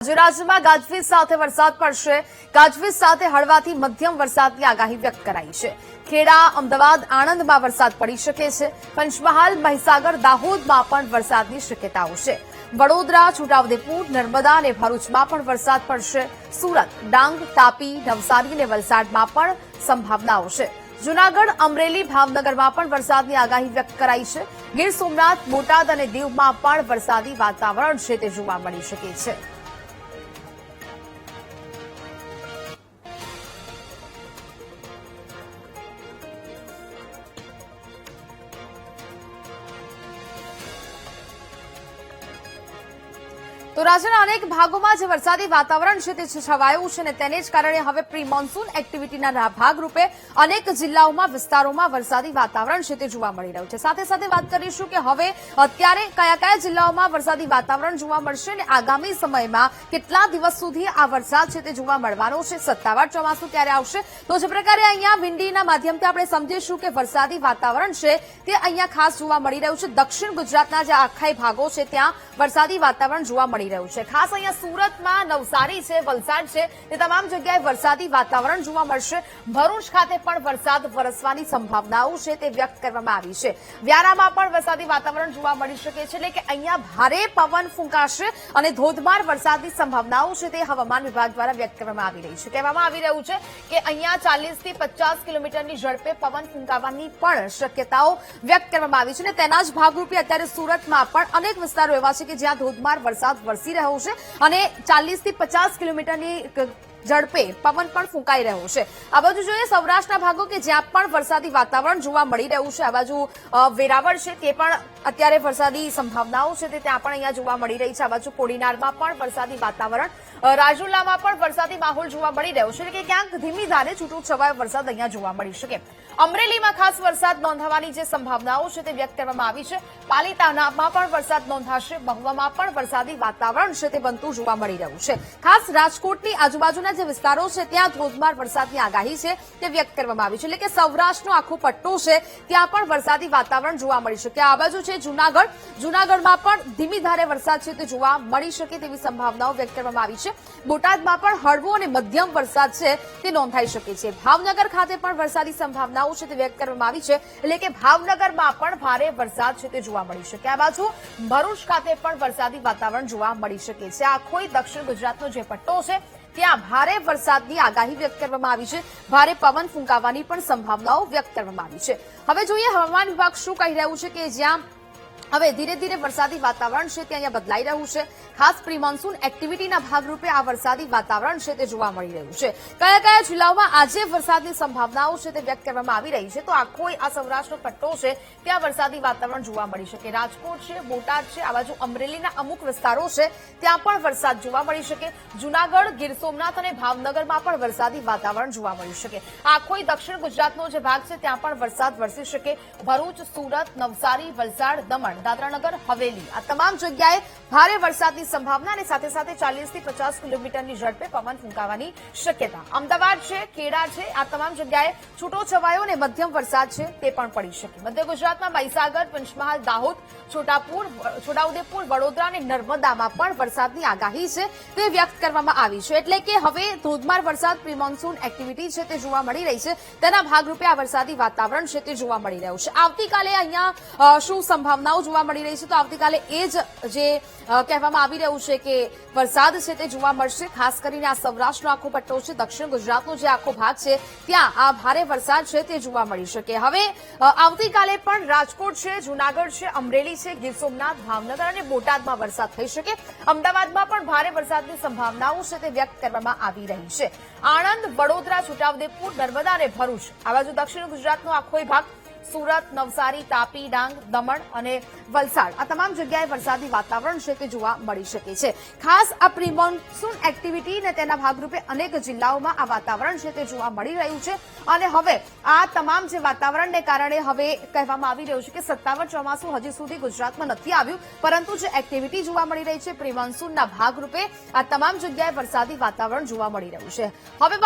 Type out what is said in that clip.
આજે રાજ્યમાં ગાજવીજ સાથે વરસાદ પડશે. ગાજવીજ સાથે હળવાથી મધ્યમ વરસાદની આગાહી વ્યક્ત કરાઈ છે. ખેડા, અમદાવાદ, આણંદમાં વરસાદ પડી શકે છે. પંચમહાલ, મહીસાગર, દાહોદમાં પણ વરસાદની શક્યતાઓ છે. વડોદરા, છોટાઉદેપુર, નર્મદા અને ભરૂચમાં પણ વરસાદ પડશે. સુરત, ડાંગ, તાપી, નવસારી અને વલસાડમાં પણ સંભાવનાઓ છે. જૂનાગઢ, અમરેલી, ભાવનગરમાં પણ વરસાદની આગાહી વ્યક્ત કરાઈ છે. ગીર સોમનાથ, બોટાદ અને દીવમાં પણ વરસાદી વાતાવરણ છે તે જોવા મળી શકે છે. તો રાજ્યના અનેક ભાગોમાં જે વરસાદી વાતાવરણ છે તે છવાયું છે અને તેને જ કારણે હવે પ્રી મોન્સૂન એક્ટિવિટીના ભાગરૂપે અનેક જિલ્લાઓમાં વિસ્તારોમાં વરસાદી વાતાવરણ છે તે જોવા મળી રહ્યું છે. સાથે સાથે વાત કરીશું કે હવે અત્યારે કયા કયા જિલ્લાઓમાં વરસાદી વાતાવરણ જોવા મળશે અને આગામી સમયમાં કેટલા દિવસ સુધી આ વરસાદ છે તે જોવા મળવાનો છે. સત્તાવાર ચોમાસું ક્યારે આવશે? તો જે પ્રકારે અહીંયા વિંડીના માધ્યમથી આપણે સમજીશું કે વરસાદી વાતાવરણ છે તે અહીંયા ખાસ જોવા મળી રહ્યું છે. દક્ષિણ ગુજરાતના જે આખાઈ ભાગો છે ત્યાં વરસાદી વાતાવરણ જોવા મળી રહ્યું છે. ખાસ અહીંયા સુરતમાં, નવસારી છે, વલસાડ છે તે તમામ જગ્યાએ વરસાદી વાતાવરણ જોવા મળશે. ભરૂચ ખાતે પણ વરસાદ વરસવાની સંભાવનાઓ છે તે વ્યક્ત કરવામાં આવી છે. વ્યારામાં પણ વરસાદી વાતાવરણ જોવા મળી શકે છે. એટલે કે અહીંયા ભારે પવન ફૂંકાશે અને ધોધમાર વરસાદની સંભાવનાઓ છે તે હવામાન વિભાગ દ્વારા વ્યક્ત કરવામાં આવી રહી છે. કહેવામાં આવી રહ્યું છે કે અહીંયા 40 થી 50 કિલોમીટરની ઝડપે પવન ફૂંકાવાની પણ શક્યતાઓ વ્યક્ત કરવામાં આવી છે અને તેના જ ભાગરૂપે અત્યારે સુરતમાં પણ અનેક વિસ્તારો એવા છે કે જ્યાં ધોધમાર વરસાદ વરસી રહ્યો છે અને 40 થી 50 કિલોમીટરની ઝડપે પવન પણ ફૂંકાઈ રહ્યો છે. આ બાજુ જોઈએ સૌરાષ્ટ્રના ભાગો કે જ્યાં પણ વરસાદી વાતાવરણ જોવા મળી રહ્યું છે. આ બાજુ વેરાવળ છે તે પણ અત્યારે વરસાદી સંભાવનાઓ છે તે ત્યાં પણ અહીંયા જોવા મળી રહી છે. આ બાજુ કોડીનારમાં પણ વરસાદી વાતાવરણ, રાજુલામાં પણ વરસાદી માહોલ જોવા મળી રહ્યો છે. એટલે કે ક્યાંક ધીમી ધારે છૂટો છવાયો વરસાદ અહીંયા જોવા મળી શકે. અમરેલીમાં ખાસ વરસાદ નોંધાવાની જે સંભાવનાઓ છે તે વ્યક્ત કરવામાં આવી છે. પાલીતાણામાં પણ વરસાદ નોંધાશે. મહુવામાં પણ વરસાદી વાતાવરણ છે તે બનતું જોવા મળી રહ્યું છે. ખાસ રાજકોટની આજુબાજુના જે વિસ્તારો છે ત્યાં ધોધમાર વરસાદની આગાહી છે તે વ્યક્ત કરવામાં આવી છે. એટલે કે સૌરાષ્ટ્રનો આખો પટ્ટો છે ત્યાં પણ વરસાદી વાતાવરણ જોવા મળી શકે. આ બાજુ છે જૂનાગઢમાં પણ ધીમી ધારે વરસાદ છે તે જોવા મળી શકે તેવી સંભાવનાઓ વ્યક્ત કરવામાં આવી છે. બોટાદમાં પણ હળવો અને મધ્યમ વરસાદ છે તે નોંધાઈ શકે છે. ભાવનગર ખાતે પણ વરસાદી સંભાવનાઓ છે તે વ્યક્ત કરવામાં આવી છે. એટલે કે ભાવનગરમાં પણ ભારે વરસાદ છે તે જોવા મળી શકે. આ બાજુ ભરૂચ ખાતે પણ વરસાદી વાતાવરણ જોવા મળી શકે છે. આખો દક્ષિણ ગુજરાતનો જે પટ્ટો છે ત્યાં ભારે વરસાદની આગાહી વ્યક્ત કરવામાં આવી છે. ભારે પવન ફૂંકાવાની પણ સંભાવનાઓ વ્યક્ત કરવામાં આવી છે. હવે જોઈએ હવામાન વિભાગ શું કહી રહ્યું છે કે જ્યાં હવે ધીરે ધીરે વરસાદી વાતાવરણ છે તે અહીંયા બદલાઈ રહ્યું છે. ખાસ પ્રી મોન્સૂન એક્ટિવિટીના ભાગરૂપે આ વરસાદી વાતાવરણ છે તે જોવા મળી રહ્યું છે. કયા કયા જિલ્લાઓમાં આજે વરસાદની સંભાવનાઓ છે તે વ્યક્ત કરવામાં આવી રહી છે? તો આખો આ સૌરાષ્ટ્રનો પટ્ટો છે ત્યાં વરસાદી વાતાવરણ જોવા મળી શકે. રાજકોટ છે, બોટાદ છે, આ બાજુ અમરેલીના અમુક વિસ્તારો છે ત્યાં પણ વરસાદ જોવા મળી શકે. જૂનાગઢ, ગીર સોમનાથ અને ભાવનગરમાં પણ વરસાદી વાતાવરણ જોવા મળી શકે. આખો દક્ષિણ ગુજરાતનો જે ભાગ છે ત્યાં પણ વરસાદ વરસી શકે. ભરૂચ, સુરત, નવસારી, વલસાડ, દમણ, દાદરાનગર હવેલી આ તમામ જગ્યાએ ભારે વરસાદની સંભાવના અને સાથે સાથે 40 થી 50 કિલોમીટરની ઝડપે પવન ફૂંકાવાની શક્યતા. અમદાવાદ છે, ખેડા છે, આ તમામ જગ્યાએ છૂટો છવાયો અને મધ્યમ વરસાદ છે તે પણ પડી શકે. મધ્ય ગુજરાતમાં મહીસાગર, પંચમહાલ, દાહોદ, છોટાઉદેપુર, વડોદરા અને નર્મદામાં પણ વરસાદની આગાહી છે તે વ્યક્ત કરવામાં આવી છે. એટલે કે હવે ધોધમાર વરસાદ પ્રી મોન્સૂન એક્ટિવિટી છે તે જોવા મળી રહી છે. તેના ભાગરૂપે આ વરસાદી વાતાવરણ છે તે જોવા મળી રહ્યું છે. આવતીકાલે અહીંયા શું સંભાવનાઓ જોવા મળી રહી છે? તો આવતીકાલે એ જ જે કહેવામાં આવી રહ્યું છે કે વરસાદ છે તે જોવા મળશે. ખાસ કરીને આ સૌરાષ્ટ્રનો આખો પટ્ટો છે, દક્ષિણ ગુજરાતનો જે આખો ભાગ છે ત્યાં આ ભારે વરસાદ છે તે જોવા મળી શકે. હવે આવતીકાલે પણ રાજકોટ છે, જૂનાગઢ છે, અમરેલી છે, ગીર સોમનાથ, ભાવનગર અને બોટાદમાં વરસાદ થઈ શકે. અમદાવાદમાં પણ ભારે વરસાદની સંભાવનાઓ છે તે વ્યક્ત કરવામાં આવી રહી છે. આણંદ, વડોદરા, છોટાઉદેપુર, નર્મદા અને ભરૂચ આ બાજુ દક્ષિણ ગુજરાતનો આખો ભાગ, સુરત, નવસારી, તાપી, ડાંગ, દમણ અને વલસાડ આ તમામ જગ્યાએ વરસાદી વાતાવરણ છે તે જોવા મળી શકે છે. ખાસ આ પ્રી મોન્સૂન એક્ટિવિટી અને તેના ભાગરૂપે અનેક જિલ્લાઓમાં આ વાતાવરણ છે તે જોવા મળી રહ્યું છે. અને હવે આ તમામ જે વાતાવરણને કારણે હવે કહેવામાં આવી રહ્યું છે કે સત્તાવાર ચોમાસું હજી સુધી ગુજરાતમાં નથી આવ્યું, પરંતુ જે એક્ટિવિટી જોવા મળી રહી છે પ્રી મોન્સૂનના ભાગરૂપે આ તમામ જગ્યાએ વરસાદી વાતાવરણ જોવા મળી રહ્યું છે. હવે